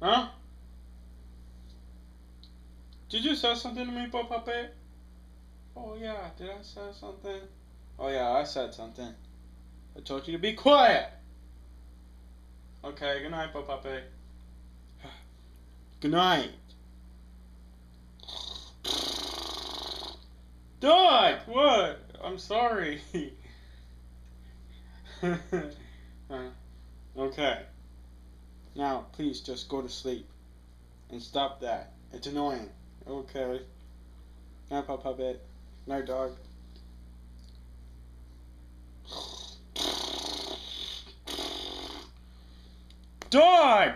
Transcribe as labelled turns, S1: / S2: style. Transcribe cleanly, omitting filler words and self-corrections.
S1: Huh? Did you say something to me, Bo Puppet? Oh yeah, did I say something? Oh yeah, I said something. I told you to be quiet! Okay, good night, Bo Puppet. Good night. Dog! What? I'm sorry. Okay. Now, please just go to sleep. And stop that. It's annoying. Okay. Night, Puppet. Night, dog. Dog!